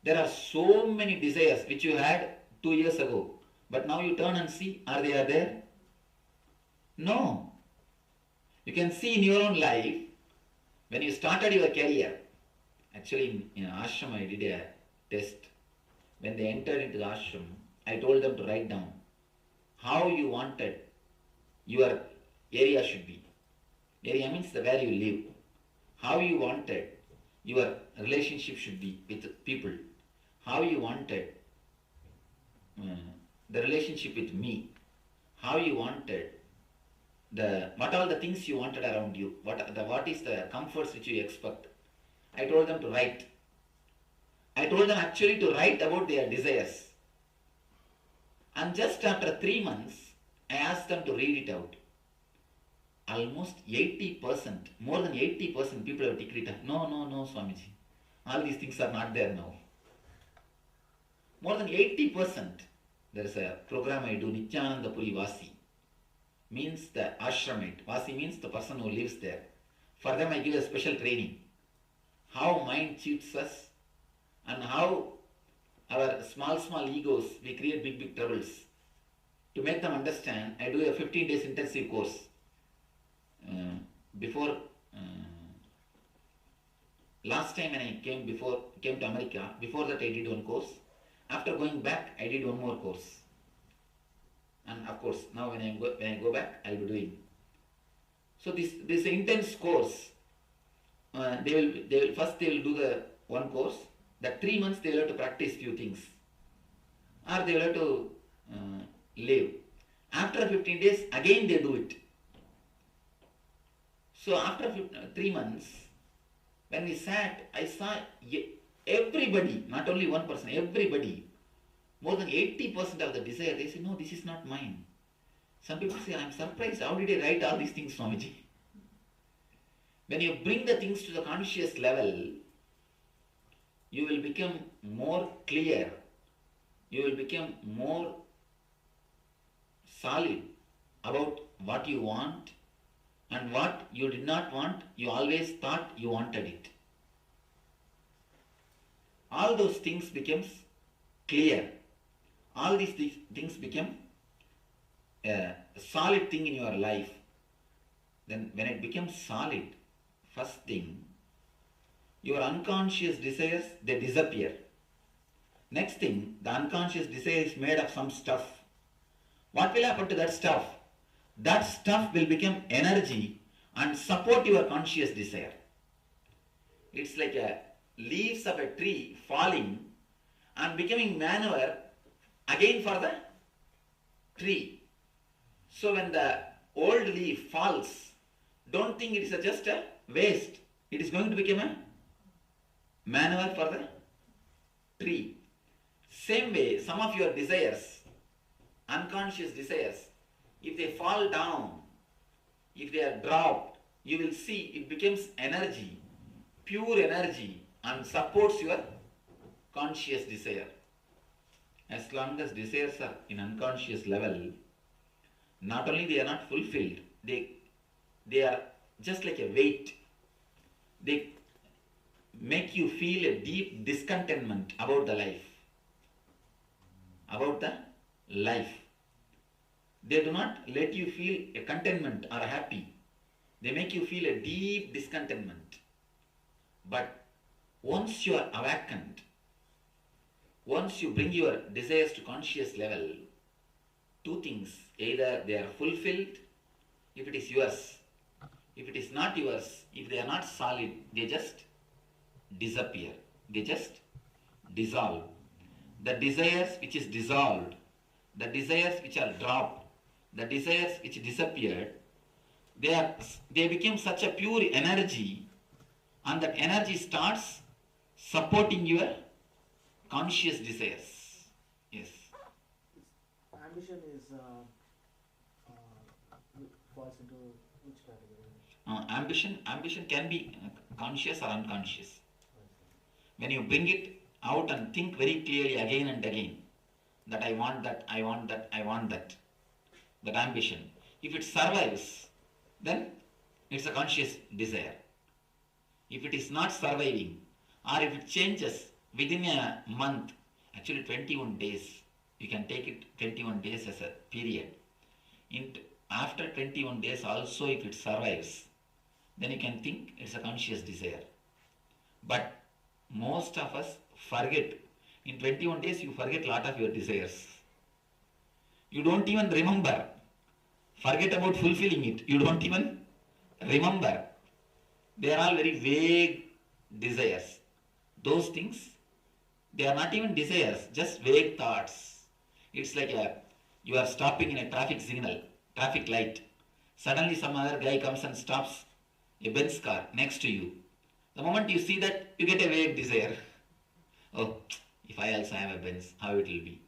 There are so many desires which you had 2 years ago, but now you turn and see, are they there? No. You can see in your own life, when you started your career, actually in ashram I did a test. When they entered into the ashram, I told them to write down how you wanted your area should be. Area means the where you live. How you wanted your relationship should be with people. How you wanted the relationship with me. How you wanted what all the things you wanted around you. What is the comforts which you expect. I told them to write. I told them actually to write about their desires. And just after 3 months, I asked them to read it out. Almost 80%, more than 80% people have ticked it up. No, Swamiji. All these things are not there now. More than 80%. There is a program I do, Nityananda Puri Vasi. Means the ashramite. Vasi means the person who lives there. For them I give a special training. How mind cheats us and how our small egos, we create big troubles. To make them understand, I do a 15 days intensive course. Before last time when I came to America, before that I did one course. After going back, I did one more course. And of course, now when I go back, I'll be doing. So this intense course, they will do the one course. That 3 months they will have to practice few things, or they will have to live. After 15 days, again they do it. So after 3 months, when we sat, I saw everybody, not only one person, everybody, more than 80% of the desire, they say, no, this is not mine. Some people say, I'm surprised, how did I write all these things, Swamiji? When you bring the things to the conscious level, you will become more clear. You will become more solid about what you want, and what you did not want, you always thought you wanted it. All those things becomes clear. All these things become a solid thing in your life. Then when it becomes solid, first thing, your unconscious desires, they disappear. Next thing, the unconscious desire is made of some stuff. What will happen to that stuff? That stuff will become energy and support your conscious desire. It's like leaves of a tree falling and becoming manure again for the tree. So when the old leaf falls, don't think it is just a waste. It is going to become a manure for the tree. Same way, some of your desires, unconscious desires, if they fall down, if they are dropped, you will see it becomes energy, pure energy, and supports your conscious desire. As long as desires are in unconscious level, not only they are not fulfilled, they are just like a weight. They make you feel a deep discontentment about the life. They do not let you feel a contentment or a happy. They make you feel a deep discontentment. But once you are awakened, once you bring your desires to conscious level, two things, either they are fulfilled, if it is yours. If it is not yours, if they are not solid, they just disappear. They just dissolve. The desires which is dissolved, the desires which are dropped, the desires which disappeared, they become such a pure energy, and that energy starts supporting your conscious desires. Yes. Ambition is falls into which category? Ambition can be conscious or unconscious. When you bring it out and think very clearly again and again, that I want that, I want that, I want that, that ambition. If it survives, then it's a conscious desire. If it is not surviving, or if it changes, within a month, actually 21 days, you can take it 21 days as a period. After 21 days also, if it survives, then you can think it's a conscious desire. But most of us forget. In 21 days, you forget a lot of your desires. You don't even remember. Forget about fulfilling it. You don't even remember. They are all very vague desires. Those things, they are not even desires, just vague thoughts. It's like you are stopping in a traffic signal, traffic light. Suddenly some other guy comes and stops a Benz car next to you. The moment you see that, you get a vague desire. Oh, if I also have a Benz, how it will be?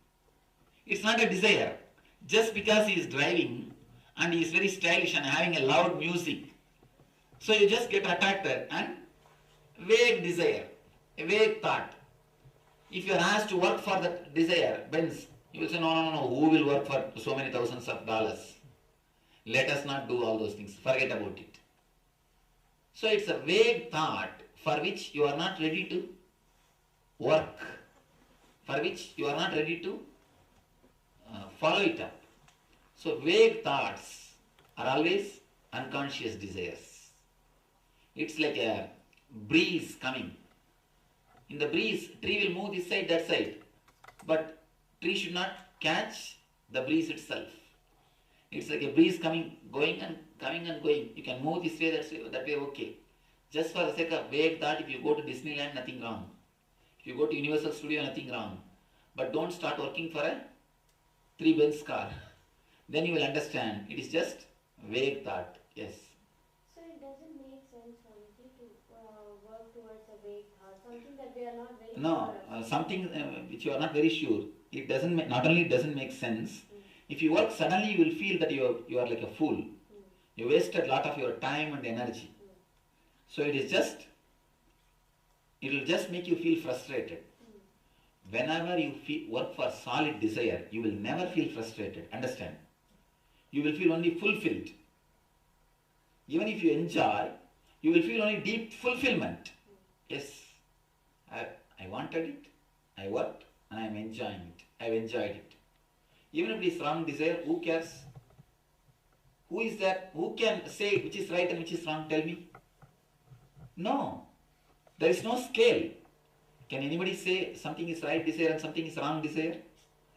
It's not a desire. Just because he is driving and he is very stylish and having a loud music, so you just get attracted and vague desire, a vague thought. If you are asked to work for that desire, Benz, you will say, no, who will work for so many thousands of dollars? Let us not do all those things, forget about it. So it's a vague thought for which you are not ready to work, for which you are not ready to follow it up. So vague thoughts are always unconscious desires. It's like a breeze coming. In the breeze, tree will move this side, that side. But tree should not catch the breeze itself. It's like a breeze coming, going and coming and going. You can move this way, that way, okay. Just for the sake of vague thought, if you go to Disneyland, nothing wrong. If you go to Universal Studio, nothing wrong. But don't start working for a 3 Benz car. Then you will understand. It is just vague thought. Yes. So it doesn't make sense for me to work towards a vague thought, something that we are not very No, sure of. something which you are not very sure. It doesn't. Not only it doesn't make sense. If you work, suddenly you will feel that you are like a fool. You wasted a lot of your time and energy. So it will just make you feel frustrated. Whenever you work for solid desire, you will never feel frustrated. Understand? You will feel only fulfilled. Even if you enjoy, you will feel only deep fulfillment. Yes, I wanted it, I worked, and I am enjoying it. I have enjoyed it. Even if it is wrong desire, who cares? Who is that? Who can say which is right and which is wrong? Tell me. No. There is no scale. Can anybody say something is right desire and something is wrong desire?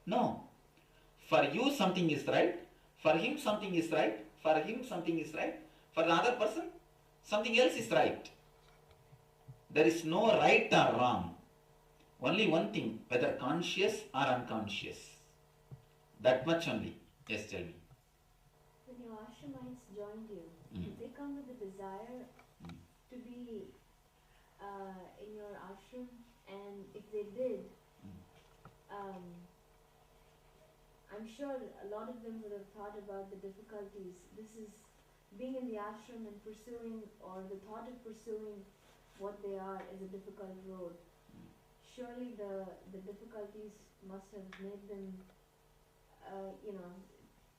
No. For you something is right, for him something is right, for him something is right, for the other person something else is right. There is no right or wrong. Only one thing, whether conscious or unconscious. That much only. Yes, tell me. When your ashramites joined you, did they come with the desire to be in your ashram? And if they did, I'm sure a lot of them would have thought about the difficulties. This is being in the ashram and pursuing, or the thought of pursuing what they are is a difficult road. Surely the difficulties must have made them,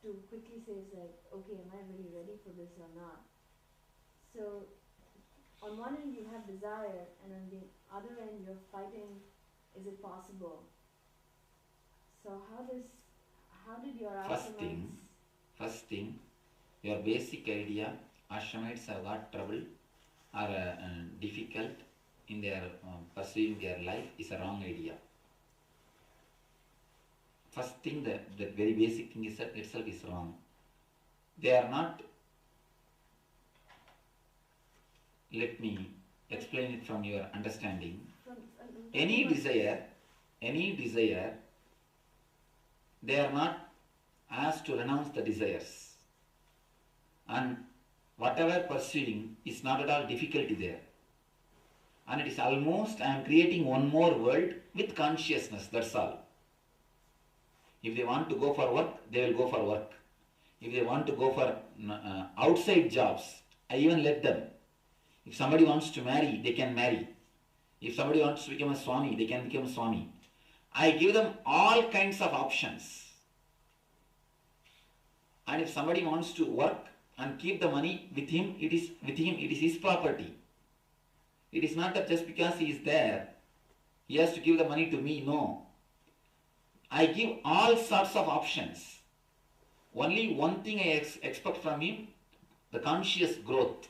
to quickly say, it's like, okay, am I really ready for this or not? So on one end you have desire, and on the other end you're fighting, is it possible? So how did your First thing, your basic idea, ashramites have got trouble, are difficult in their pursuing their life, is a wrong idea. First thing, the very basic thing is that itself is wrong. They are not. Let me explain it from your understanding. Any desire, they are not asked to renounce the desires. And whatever pursuing is not at all difficulty there. And it is almost, I am creating one more world with consciousness, that's all. If they want to go for work, they will go for work. If they want to go for outside jobs, I even let them. If somebody wants to marry, they can marry. If somebody wants to become a Swami, they can become a Swami. I give them all kinds of options. And if somebody wants to work and keep the money with him, it is his property. It is not that just because he is there, He has to give the money to me. No. I give all sorts of options. Only one thing I expect from him, the conscious growth.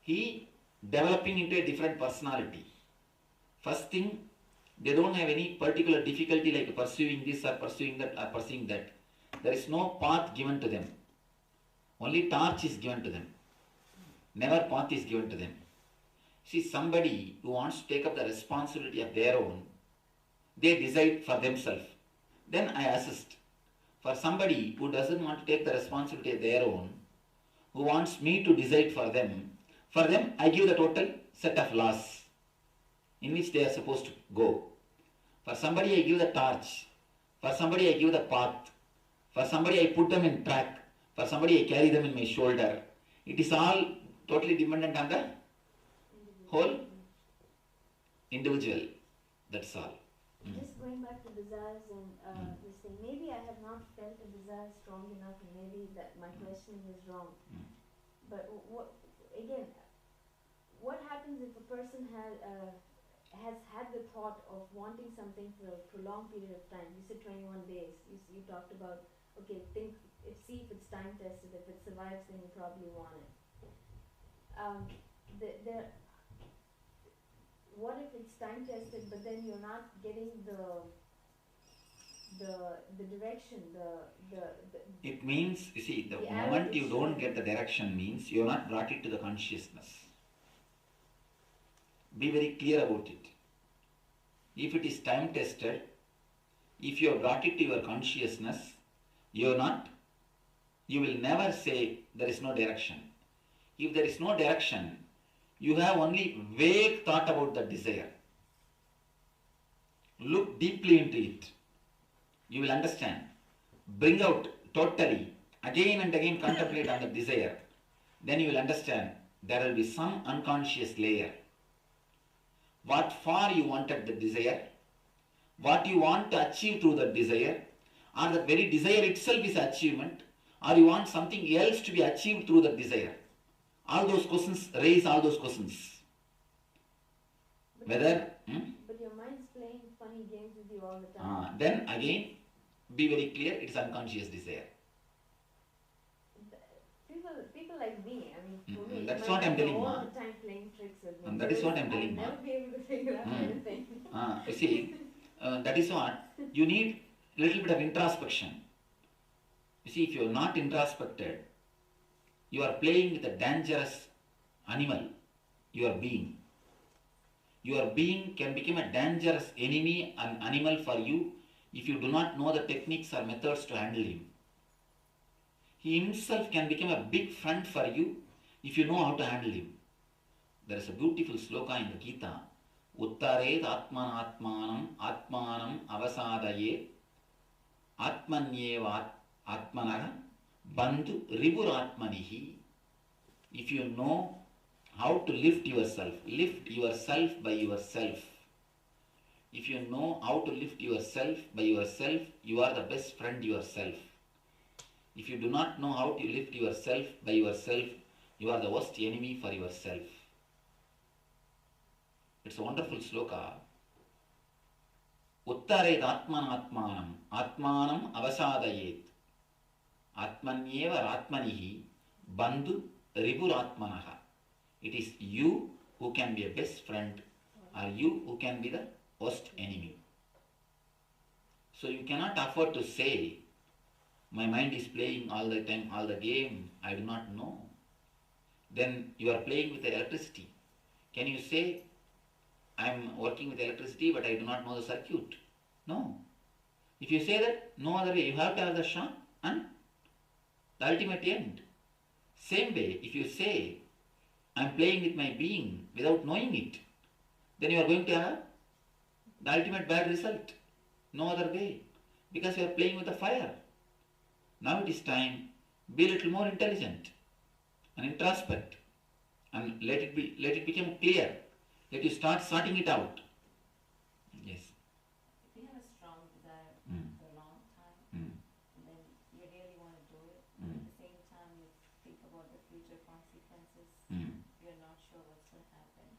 He developing into a different personality. First thing, they don't have any particular difficulty like pursuing this or pursuing that or pursuing that. There is no path given to them. Only torch is given to them. Never path is given to them. See, somebody who wants to take up the responsibility of their own, they decide for themselves. Then I assist. For somebody who doesn't want to take the responsibility of their own, who wants me to decide for them I give the total set of laws in which they are supposed to go. For somebody I give the torch. For somebody I give the path. For somebody I put them in track. For somebody I carry them in my shoulder. It is all totally dependent on the whole individual. That's all. Just going back to desires and this thing, maybe I have not felt a desire strong enough, and maybe that my questioning is wrong. But what happens if a person has had the thought of wanting something for a prolonged period of time? You said 21 days. You talked about, okay, see if it's time tested. If it survives, then you probably want it. What if it's time tested, but then you're not getting the direction, It means, you see, the The moment you arrow don't is get the direction means you have not brought it to the consciousness. Be very clear about it. If it is time tested, if you have brought it to your consciousness, you will never say there is no direction. If there is no direction, you have only vague thought about the desire. Look deeply into it. You will understand. Bring out totally, again and again contemplate on the desire. Then you will understand there will be some unconscious layer. What for you wanted the desire, what you want to achieve through the desire, or the very desire itself is achievement, or you want something else to be achieved through the desire. All those questions, raise all those questions. But your mind's playing funny games with you all the time. Then again, be very clear, it is unconscious desire. People like me, I mean, for me, That's my what I'm mind telling you, all the time playing tricks with me. That is what I'm telling you. I'll never be able to figure out anything. You see, that is what, you need a little bit of introspection. You see, if you are not introspected, you are playing with a dangerous animal, your being. Your being can become a dangerous enemy, an animal for you, if you do not know the techniques or methods to handle him. He himself can become a big friend for you if you know how to handle him. There is a beautiful sloka in the Gita. Uttaret atmanatmanam atmanam avasadayet atmanyeva atmanaha bandhu ripuratmanihi. If you know how to lift yourself by yourself. If you know how to lift yourself by yourself, you are the best friend yourself. If you do not know how to lift yourself by yourself, you are the worst enemy for yourself. It's a wonderful sloka. Uttaret atmanatmanam atmanam avasadayet atmanyeva atmanihi bandhu ripuratmanaha. It is you who can be a best friend, or you who can be the worst enemy. So you cannot afford to say, my mind is playing all the time, all the game, I do not know. Then you are playing with the electricity. Can you say, I am working with electricity but I do not know the circuit? No. If you say that, no other way, you have to have the shock and the ultimate end. Same way, if you say, I am playing with my being without knowing it, then you are going to have the ultimate bad result. No other way. Because you are playing with the fire. Now it is time, be a little more intelligent and introspect and let it become clear. Let you start sorting it out. Yes. If you have a strong desire for a long time, and then you really want to do it, but at the same time you think about the future consequences, you're not sure what's going to happen,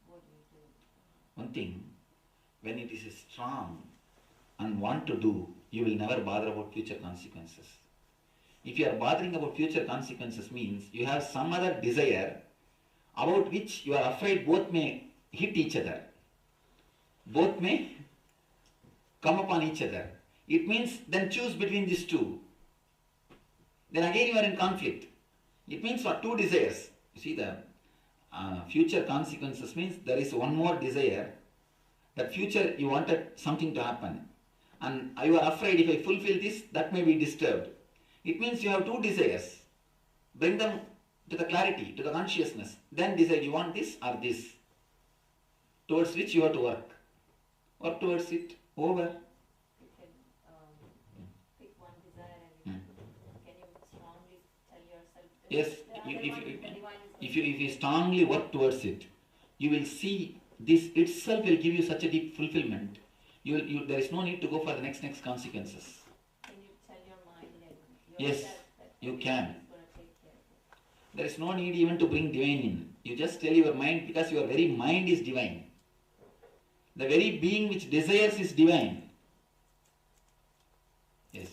what do you do? one thing, when it is strong and want to do, you will never bother about future consequences. If you are bothering about future consequences means you have some other desire about which you are afraid both may hit each other. Both may come upon each other. It means then choose between these two. Then again you are in conflict. It means for two desires. You see the future consequences means there is one more desire. That future you wanted something to happen. And you are afraid if I fulfill this, that may be disturbed. It means you have two desires. Bring them to the clarity, to the consciousness. Then decide you want this or this. Towards which you have to work. Work towards it. Over. You can pick one desire and can you strongly tell yourself that Yes, the other one, the divine is if you strongly work towards it, you will see this itself will give you such a deep fulfillment. There is no need to go for the next consequences. Can you tell your mind and Yes, yourself that you everything can. is going to take care of it? There is no need even to bring divine in. You just tell your mind because your very mind is divine. The very being which desires is divine. Yes.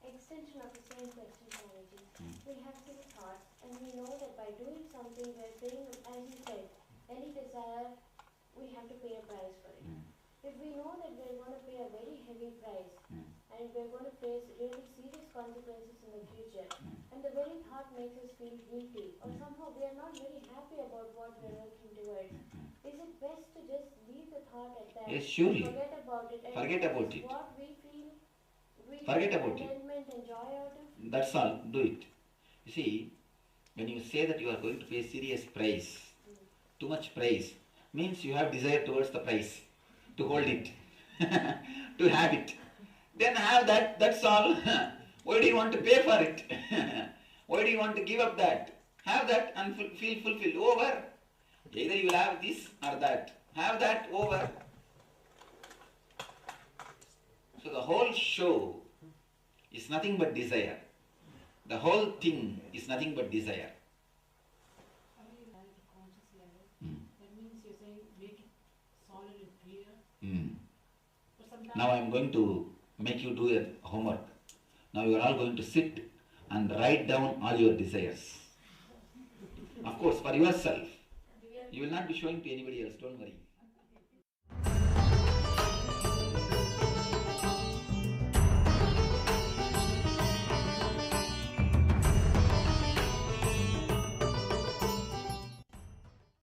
Extension of the same question, Swamiji. We have this thought, and we know that by doing something, we're paying, as you said, any desire, we have to pay a price for it. If we know that we're going to pay a very heavy price, and we're going to face really serious consequences in the future, and the very thought makes us feel guilty, or somehow we are not very happy about what we're working towards, is it best to just leave the thought at that? Yes, surely. Forget about it. And Forget this about is it. What we feel, we Forget get about it. contentment and joy out of. That's all. Do it. You see, when you say that you are going to pay serious price, too much price, means you have desire towards the price, to hold it, to have it. Then have that, that's all. Why do you want to pay for it? Why do you want to give up that? Have that and feel fulfilled. Over. Either you will have this or that. Have that, over. So the whole show is nothing but desire. The whole thing is nothing but desire. How do you have the conscious level? That means you're saying make it solid and clear. But sometimes Now I am going to make you do a homework. Now you are all going to sit and write down all your desires. Of course, for yourself. You will not be showing to anybody else, don't worry.